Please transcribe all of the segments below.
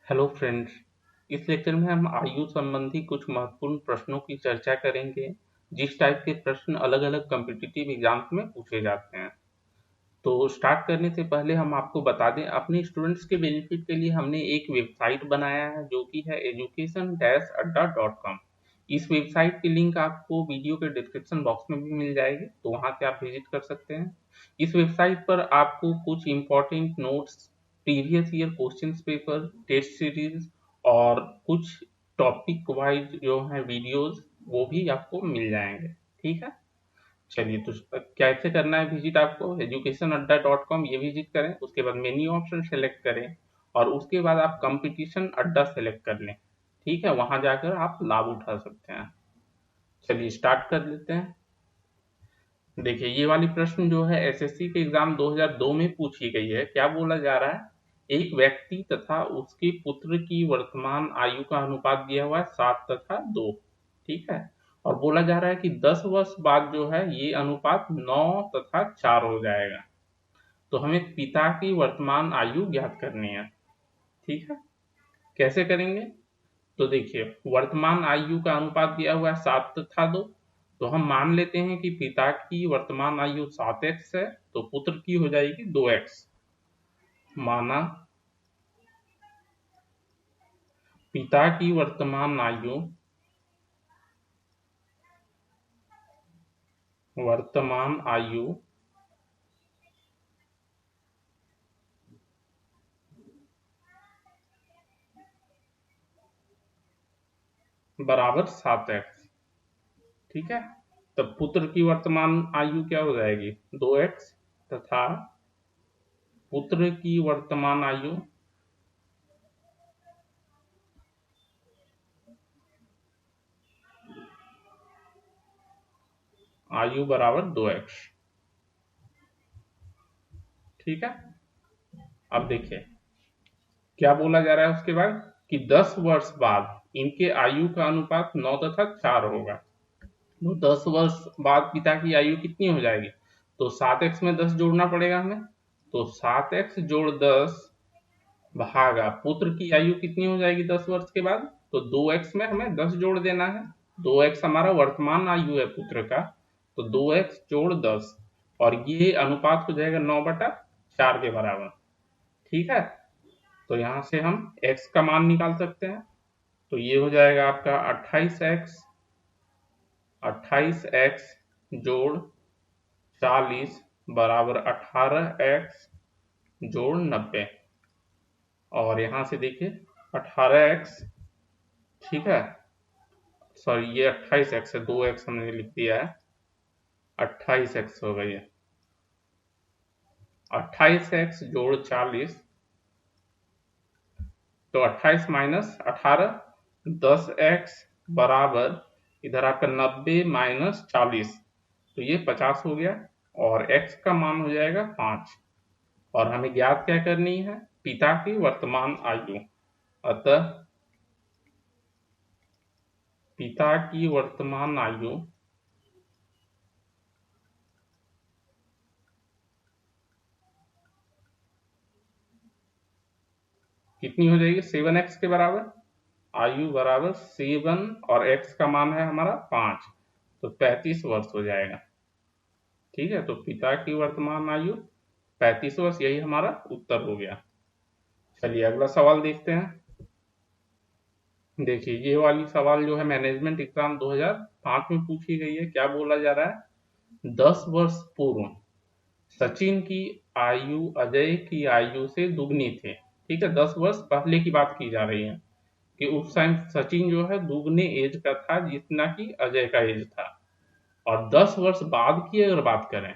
Hello friends. इस lecture में हम आयु संबंधी कुछ महत्वपूर्ण प्रश्नों की चर्चा करेंगे। जिस टाइप के प्रश्न अलग अलग कॉम्पिटिटिव एग्जाम्स में पूछे जाते हैं। तो स्टार्ट करने से पहले हम आपको बता दें, अपने स्टूडेंट्स के बेनिफिट के लिए हमने एक वेबसाइट बनाया है जो कि है education-adda.com। इस वेबसाइट की लिंक आपको वीडियो के डिस्क्रिप्शन बॉक्स में भी मिल जाएगी, तो वहां से आप विजिट कर सकते हैं। इस वेबसाइट पर आपको कुछ important notes, previous year questions paper, test series और कुछ टॉपिक वाइज जो है वीडियोस, वो भी आपको मिल जाएंगे। ठीक है, चलिए तो कैसे करना है विजिट, आपको education-adda.com ये विजिट करें, उसके बाद मेन्यू ऑप्शन सेलेक्ट करें और उसके बाद आप कंपटीशन अड्डा सेलेक्ट कर लें। ठीक है, वहां जाकर आप लाभ उठा सकते हैं। चलिए स्टार्ट कर लेते हैं। देखिए, ये वाली प्रश्न जो है एसएससी के एग्जाम 2002 में पूछी गई है। क्या बोला जा रहा है, एक व्यक्ति तथा उसके पुत्र की वर्तमान आयु का अनुपात दिया हुआ है 7 तथा 2। ठीक है, और बोला जा रहा है कि 10 वर्ष बाद जो है ये अनुपात 9 तथा 4 हो जाएगा। तो हमें पिता की वर्तमान आयु ज्ञात करनी है। ठीक है, कैसे करेंगे? तो देखिए, वर्तमान आयु का अनुपात दिया हुआ है 7 तथा 2। तो हम मान लेते हैं कि पिता की वर्तमान आयु 7x है, तो पुत्र की हो जाएगी 2x। माना पिता की वर्तमान आयु बराबर 7x। ठीक है, तब पुत्र की वर्तमान आयु क्या हो जाएगी, 2x, तथा पुत्र की वर्तमान आयु बराबर 2x। ठीक है, अब देखिए क्या बोला जा रहा है उसके बाद, कि 10 वर्ष बाद इनके आयु का अनुपात 9 तथा 4 होगा। तो 10 वर्ष बाद पिता की आयु कितनी हो जाएगी, तो 7x में 10 जोड़ना पड़ेगा हमें। तो 7x जोड़ 10 भागा पुत्र की आयु कितनी हो जाएगी 10 वर्ष के बाद, तो 2x में हमें 10 जोड़ देना है। 2x हमारा वर्तमान आयु है पुत्र का, तो 2x जोड़ 10, और ये अनुपात हो जाएगा 9/4 के बराबर। ठीक है, तो यहां से हम x का मान निकाल सकते हैं। तो ये हो जाएगा आपका 28x जोड़ 40 बराबर 18x जोड़ 90। और यहां से देखिए 18x, ठीक है, सॉरी ये 28x है, 2x हमने लिख दिया है, 28x हो गई है। 28x जोड़ 40, तो 28 माइनस 18, 10x बराबर इधर आपका 90 माइनस 40, तो ये 50 हो गया, और x का मान हो जाएगा 5। और हमें ज्ञात क्या करनी है, पिता की वर्तमान आयु। अतः पिता की वर्तमान आयु कितनी हो जाएगी, 7x के बराबर। आयु बराबर 7 और x का मान है हमारा 5, तो 35 वर्ष हो जाएगा। ठीक है, तो पिता की वर्तमान आयु 35 वर्ष, यही हमारा उत्तर हो गया। चलिए अगला सवाल देखते हैं। देखिए, ये वाली सवाल जो है मैनेजमेंट एग्जाम 2005 में पूछी गई है। क्या बोला जा रहा है, 10 वर्ष पूर्व सचिन की आयु अजय की आयु से दुगनी थी। ठीक है, 10 वर्ष पहले की बात की जा रही है कि उस टाइम सचिन जो है दुगने एज का था जितना कि अजय का एज था। और 10 वर्ष बाद की अगर बात करें,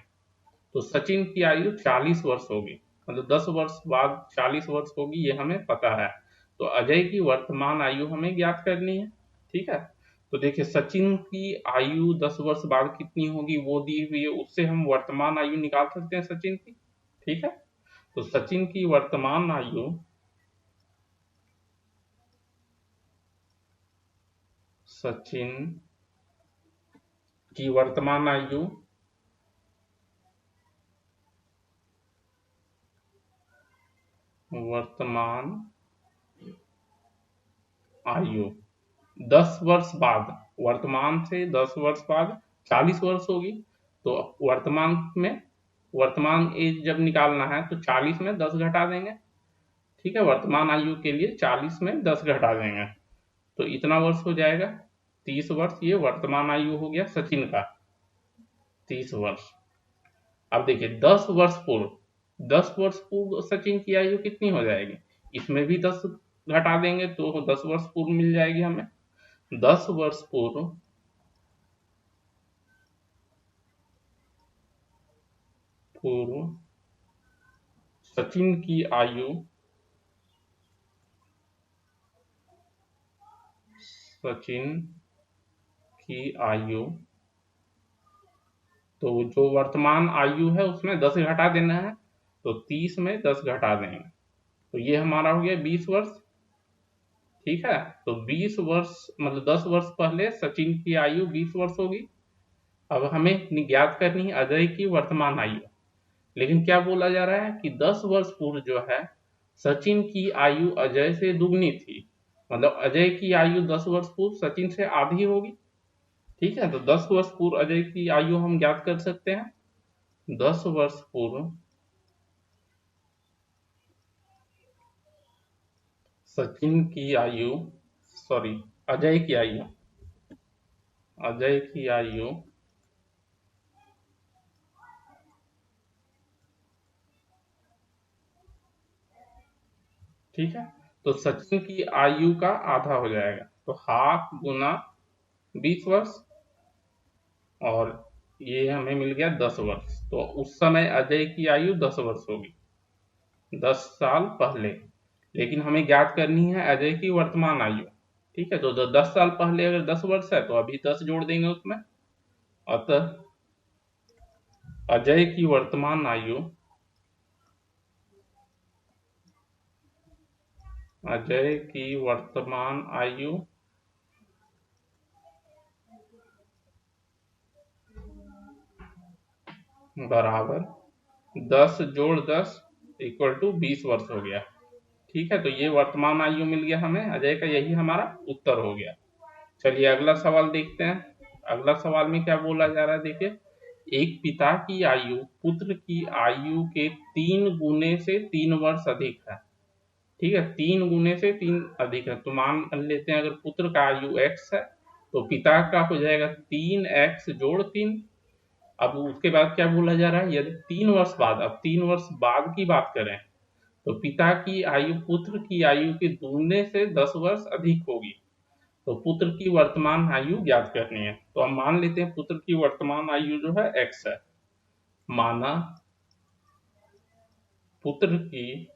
तो सचिन की आयु 40 वर्ष होगी। मतलब 10 वर्ष बाद 40 वर्ष होगी, ये हमें पता है। तो अजय की वर्तमान आयु हमें ज्ञात करनी है। ठीक है, तो देखिए सचिन की आयु 10 वर्ष बाद कितनी होगी वो दी हुई है, उससे हम वर्तमान आयु निकाल सकते हैं सचिन की। ठीक है, तो सचिन की वर्तमान आयु वर्तमान आयु 10 वर्ष बाद, वर्तमान से 10 वर्ष बाद 40 वर्ष होगी। तो वर्तमान में, वर्तमान एज जब निकालना है तो 40 में 10 घटा देंगे। ठीक है, वर्तमान आयु के लिए 40 में 10 घटा देंगे तो इतना वर्ष हो जाएगा 30 वर्ष। ये वर्तमान आयु हो गया सचिन का 30 वर्ष। अब देखिए 10 वर्ष पूर्व सचिन की आयु कितनी हो जाएगी, इसमें भी 10 घटा देंगे तो 10 वर्ष पूर्व मिल जाएगी हमें। 10 वर्ष पूर्व सचिन की आयु, सचिन की आयु, तो जो वर्तमान आयु है उसमें 10 घटा देना है तो 30 में 10 घटा देंगे तो ये हमारा हो गया 20 वर्ष। ठीक है, तो 20 वर्ष मतलब 10 वर्ष पहले सचिन की आयु 20 वर्ष होगी। अब हमें ज्ञात करनी है अजय की वर्तमान आयु। लेकिन क्या बोला जा रहा है कि 10 वर्ष पूर्व जो है सचिन की आयु अजय से दुगनी थी, मतलब अजय की आयु 10 वर्ष पूर्व सचिन से आधी होगी। ठीक है, तो 10 वर्ष पूर्व अजय की आयु हम ज्ञात कर सकते हैं। 10 वर्ष पूर्व सचिन की आयु, सॉरी, अजय की आयु, अजय की आयु ठीक है, तो सचिन की आयु का आधा हो जाएगा तो हाफ गुना 20 वर्ष, और ये हमें मिल गया 10 वर्ष। तो उस समय अजय की आयु 10 वर्ष होगी, 10 साल पहले। लेकिन हमें ज्ञात करनी है अजय की वर्तमान आयु। ठीक है, तो 10 साल पहले अगर 10 वर्ष है तो अभी 10 जोड़ देंगे उसमें। अतः अजय की वर्तमान आयु, अजय की वर्तमान आयु बराबर 10 जोड़ 10 इक्वल टू 20 वर्ष हो गया। ठीक है, तो ये वर्तमान आयु मिल गया हमें अजय का, यही हमारा उत्तर हो गया। चलिए अगला सवाल देखते हैं। अगला सवाल में क्या बोला जा रहा है, देखिए, एक पिता की आयु पुत्र की आयु के 3 गुने से 3 वर्ष अधिक है। ठीक है, 3 गुने से 3 अधिक है, तो मान लेते हैं अगर पुत्र का आयु x है तो पिता का हो जाएगा 3x जोड़ 3। अब उसके बाद क्या बोला जा रहा है, यदि 3 वर्ष बाद, अब 3 वर्ष बाद की बात करें तो पिता की आयु पुत्र की आयु के दुगने से 10 वर्ष अधिक होगी। तो पुत्र की वर्तमान आयु ज्ञात करनी है। तो हम मान लेते हैं पुत्र की वर्तमान आयु जो है x है। माना पुत्र की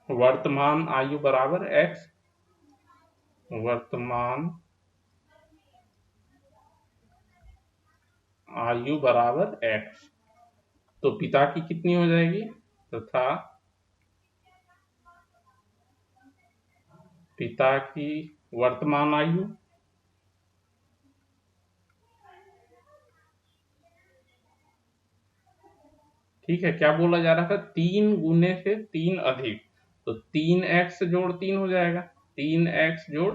वर्तमान आयु बराबर x, वर्तमान आयु बराबर x, तो पिता की कितनी हो जाएगी, तथा पिता की वर्तमान आयु ठीक है, क्या बोला जा रहा था, 3 गुने से 3 अधिक, तो 3x जोड़ 3 हो जाएगा, 3x जोड़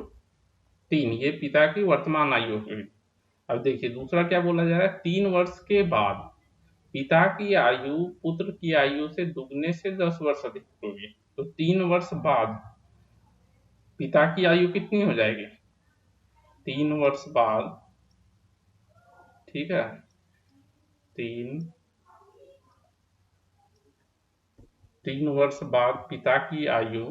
3, ये पिता की वर्तमान आयु होगी। अब देखिए दूसरा क्या बोला जा रहा है, 3 वर्ष के बाद पिता की आयु पुत्र की आयु से दुगने से 10 वर्ष अधिक होगी। तो 3 वर्ष बाद पिता की आयु कितनी हो जाएगी, 3 वर्ष बाद, ठीक है, 3 वर्ष बाद पिता की आयु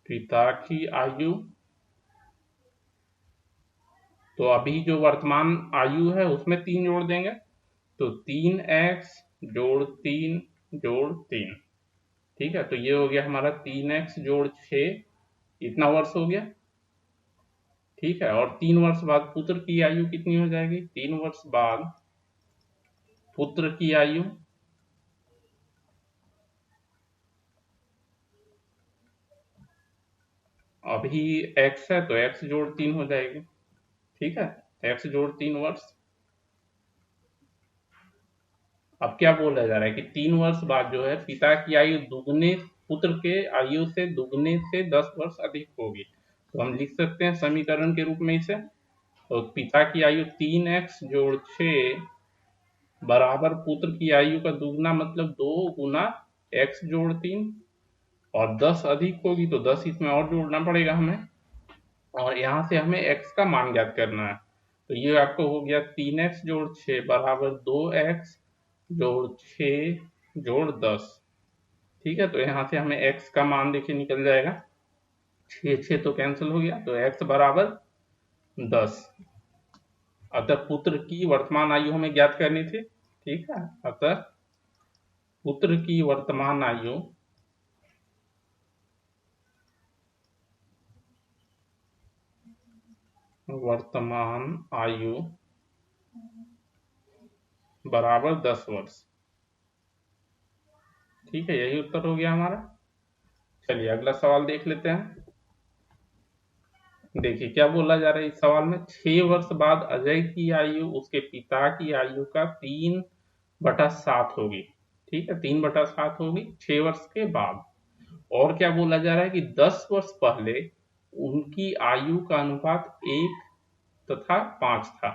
पिता की आयु, तो अभी जो वर्तमान आयु है उसमें 3 जोड़ देंगे तो 3x जोड़ 3 जोड़ 3। ठीक है, तो ये हो गया हमारा 3x जोड़ 6, इतना वर्ष हो गया। ठीक है, और 3 वर्ष बाद पुत्र की आयु कितनी हो जाएगी, 3 वर्ष बाद पुत्र की आयु अभी x है तो x जोड़ 3 हो जाएगी। ठीक है, x जोड़ 3 वर्ष। अब क्या बोला जा रहा है कि 3 वर्ष बाद जो है पिता की आयु दुगने, पुत्र के आयु से दुगने से 10 वर्ष अधिक होगी। तो हम लिख सकते हैं समीकरण के रूप में इसे, तो पिता की आयु 3x जोड़ 6 बराबर पुत्र की आयु का दुगना मतलब 2 गुना x जोड़ 3, और 10 अधिक होगी तो 10 इसमें और जोड़ना पड़ेगा हमें, और यहाँ से हमें x का मान ज्ञात करना है। तो ये आपको हो गया 3x जोड़ 6 बराबर 2x जोड़ 6 जोड़ 10। ठीक है, तो यहाँ से हमें x का मान देखिए निकल जाएगा, 6 तो कैंसिल हो गया, तो x बराबर 10। अतः पुत्र की वर्तमान आयु हमें ज्ञात करनी थी। ठीक है, अतः पुत्र की वर्तमान आयु बराबर 10 वर्ष। ठीक है, यही उत्तर हो गया हमारा। चलिए अगला सवाल देख लेते हैं। देखिए क्या बोला जा रहा है इस सवाल में, 6 वर्ष बाद अजय की आयु उसके पिता की आयु का 3/7 होगी। ठीक है, 3/7 होगी 6 वर्ष के बाद। और क्या बोला जा रहा है कि 10 वर्ष पहले उनकी आयु का अनुपात 1:5 था।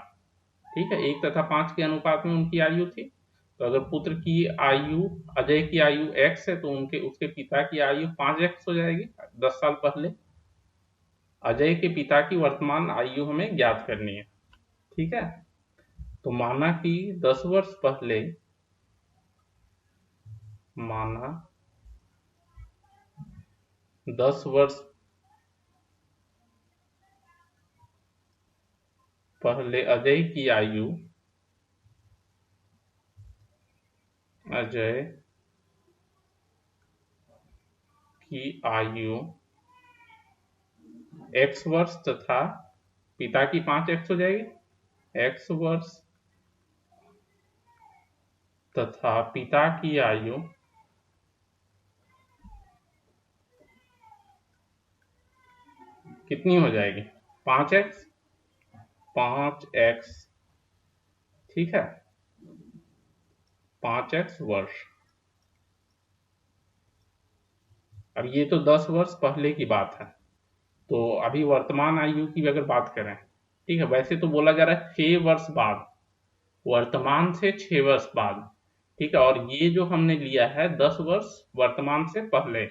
ठीक है, 1:5 के अनुपात में उनकी आयु थी। तो अगर पुत्र की आयु, अजय की आयु x है, तो उसके पिता की आयु 5x हो जाएगी। 10 साल पहले अजय के पिता की वर्तमान आयु हमें ज्ञात करनी है। ठीक है, तो माना कि 10 वर्ष पहले, माना 10 वर्ष पहले अजय की आयु x वर्ष तथा पिता की 5x हो जाएगी, x वर्ष तथा पिता की आयु कितनी हो जाएगी, 5x। ठीक है, 5x वर्ष। अब ये तो 10 वर्ष पहले की बात है, तो अभी वर्तमान आयु की अगर बात करें, ठीक है, वैसे तो बोला जा रहा है 6 वर्ष बाद, वर्तमान से 6 वर्ष बाद। ठीक है, और ये जो हमने लिया है 10 वर्ष वर्तमान से पहले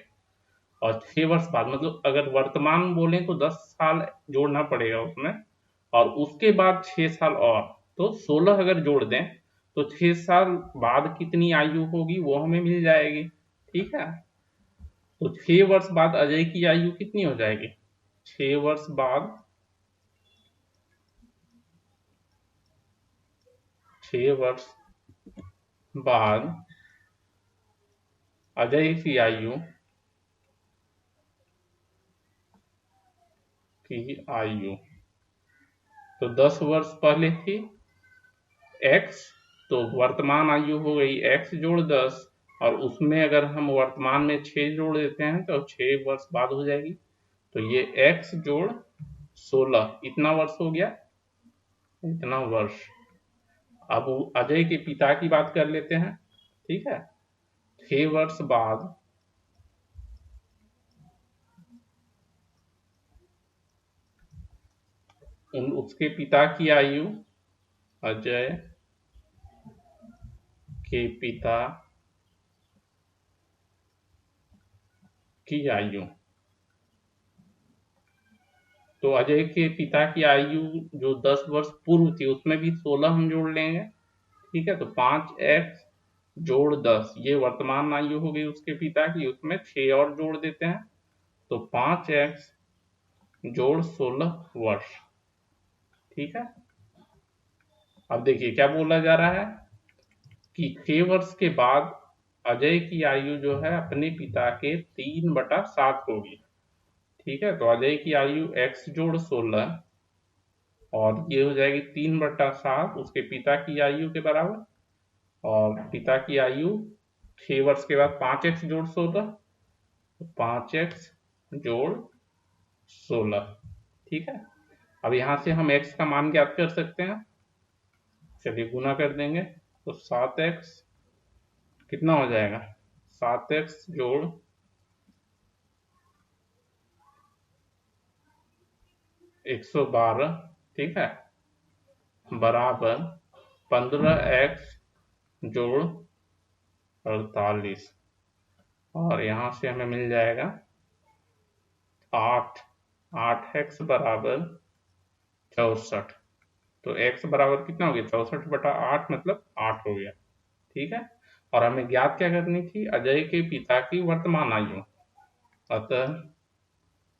और 6 वर्ष बाद, मतलब अगर वर्तमान बोले तो 10 साल जोड़ना पड़ेगा उसमें, और उसके बाद 6 साल और, तो 16 अगर जोड़ दें तो 6 साल बाद कितनी आयु होगी वो हमें मिल जाएगी। ठीक है, तो 6 वर्ष बाद अजय की आयु कितनी हो जाएगी, 6 वर्ष बाद, 6 वर्ष बाद अजय की आयु तो 10 वर्ष पहले थी x, तो वर्तमान आयु हो गई x जोड़ 10, और उसमें अगर हम वर्तमान में 6 जोड़ देते हैं तो 6 वर्ष बाद हो जाएगी। तो ये x जोड़ 16 इतना वर्ष हो गया, इतना वर्ष। अब अजय के पिता की बात कर लेते हैं। ठीक है, 6 वर्ष बाद उसके पिता की आयु, अजय के पिता की आयु, तो अजय के पिता की आयु जो 10 वर्ष पूर्व थी उसमें भी 16 हम जोड़ लेंगे। ठीक है, तो 5x जोड़ 10 ये वर्तमान आयु हो गई उसके पिता की, उसमें 6 और जोड़ देते हैं तो 5x जोड़ 16 वर्ष। ठीक है, अब देखिए क्या बोला जा रहा है कि 6 वर्ष के बाद अजय की आयु जो है अपने पिता के 3/7 होगी। ठीक है, तो अजय की आयु x जोड़ 16 और ये हो जाएगी 3/7 उसके पिता की आयु के बराबर, और पिता की आयु 6 वर्ष के बाद 5x जोड़ 16, 5x जोड़ 16। ठीक है, अब यहाँ से हम x का मान ज्ञात कर सकते हैं। चलिए गुना कर देंगे तो 7x कितना हो जाएगा, 7x जोड़ 112, ठीक है, बराबर 15x जोड़ 48, और यहाँ से हमें मिल जाएगा 8, 8x बराबर 64। तो x बराबर कितना हो गया, 64/8 मतलब 8 हो गया, ठीक है। और हमें ज्ञात क्या करनी थी, अजय के पिता की वर्तमान आयु। अतः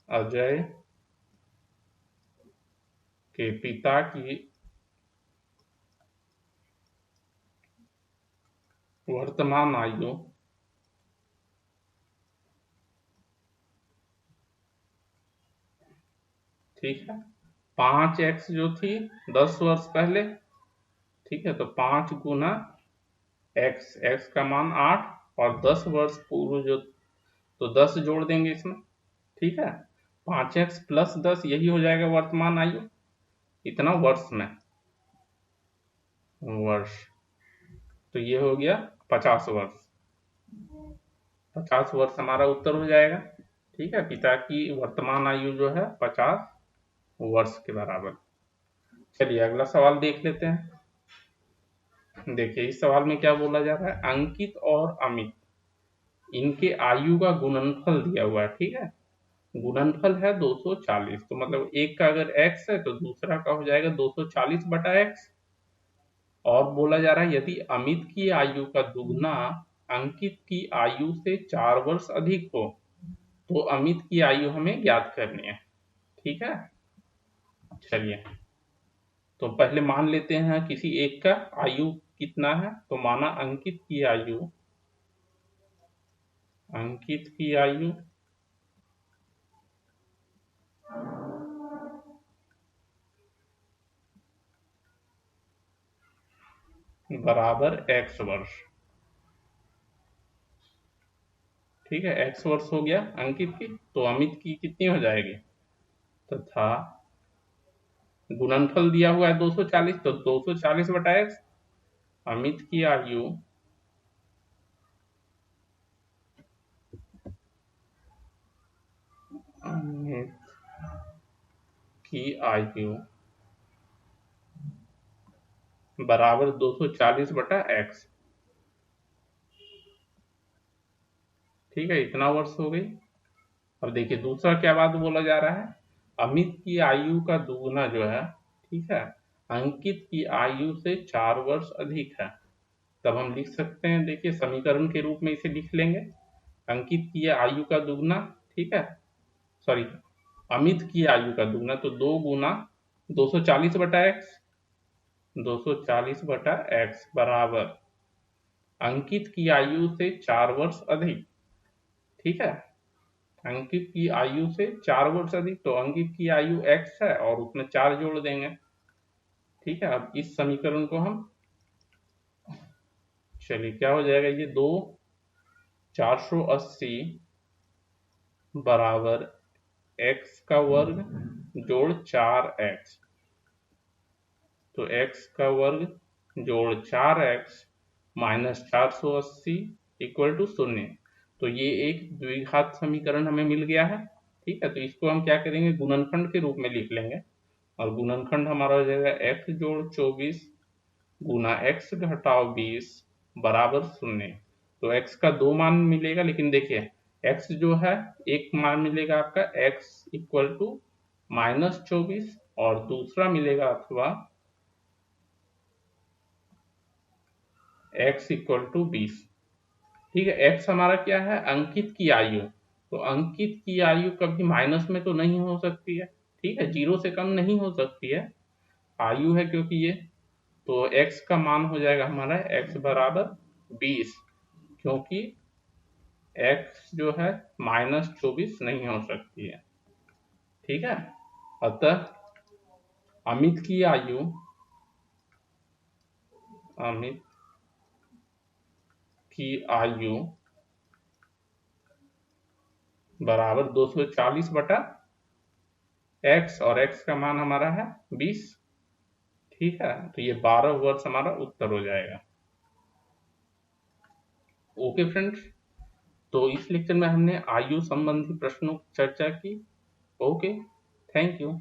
अजय के पिता की वर्तमान आयु ठीक है, 5x जो थी 10 वर्ष पहले, ठीक है, तो 5 गुना x, x का मान 8, और 10 वर्ष पूर्व जो, तो 10 जोड़ देंगे इसमें, ठीक है। 5x प्लस 10 यही हो जाएगा वर्तमान आयु, इतना वर्ष में, वर्ष, तो ये हो गया 50 वर्ष। 50 वर्ष हमारा उत्तर हो जाएगा, ठीक है। पिता की वर्तमान आयु जो है 50 वर्ष के बराबर। चलिए अगला सवाल देख लेते हैं। देखिए इस सवाल में क्या बोला जा रहा है, अंकित और अमित इनके आयु का गुणनफल दिया हुआ है, ठीक है। गुणनफल है 240, तो मतलब एक का अगर x है तो दूसरा का हो जाएगा 240/x। और बोला जा रहा है यदि अमित की आयु का दुगना अंकित की आयु से 4 वर्ष अधिक हो तो अमित की आयु हमें ज्ञात करनी है, ठीक है। चलिए तो पहले मान लेते हैं किसी एक का आयु कितना है, तो माना अंकित की आयु बराबर x वर्ष, ठीक है। x वर्ष हो गया अंकित की, तो अमित की कितनी हो जाएगी, तथा गुणनफल दिया हुआ है 240, तो 240/x। अमित की आयु अमित की आयु बराबर 240/x, ठीक है, इतना वर्ष हो गई। अब देखिए दूसरा क्या बात बोला जा रहा है, अमित की आयु का दुगुना जो है, ठीक है, अंकित की आयु से 4 वर्ष अधिक है। तब हम लिख सकते हैं, देखिए समीकरण के रूप में इसे लिख लेंगे, अंकित की आयु का दुगना, ठीक है, सॉरी, अमित की आयु का दुगना, तो 2 गुना 240/x, 240/x बराबर अंकित की आयु से 4 वर्ष अधिक, ठीक है। अंकित की आयु से 4 वर्ष अधिक, तो अंकित की आयु x है और उसमें 4 जोड़ देंगे, ठीक है। अब इस समीकरण को हम, चलिए क्या हो जाएगा, ये 2 480 बराबर x का वर्ग जोड़ 4x, तो x का वर्ग जोड़ 4x माइनस 480 इक्वल टू 0। तो ये एक द्विघात समीकरण हमें मिल गया है, ठीक है। तो इसको हम क्या करेंगे, गुणनखंड के रूप में लिख लेंगे, और गुणनखंड हमारा हो जाएगा x जोड़ 24 गुना x घटाव 20 बराबर 0। तो x का 2 मान मिलेगा, लेकिन देखिए x जो है एक मान मिलेगा आपका x इक्वल टू -24, और दूसरा मिलेगा अथवा x इक्वल टू 20, ठीक है। x हमारा क्या है, अंकित की आयु, तो अंकित की आयु कभी माइनस में तो नहीं हो सकती है, ठीक है, 0 से कम नहीं हो सकती है, आयु है क्योंकि ये, तो x का मान हो जाएगा हमारा x बराबर 20, क्योंकि x जो है -24 नहीं हो सकती है, ठीक है। अतः अमित की आयु, अमित की आयु बराबर 240/, x और x का मान हमारा है 20। ठीक है, तो ये 12 वर्ष हमारा उत्तर हो जाएगा। ओके फ्रेंड्स, तो इस लेक्चर में हमने आयु संबंधी प्रश्नों की चर्चा की। Okay, thank you.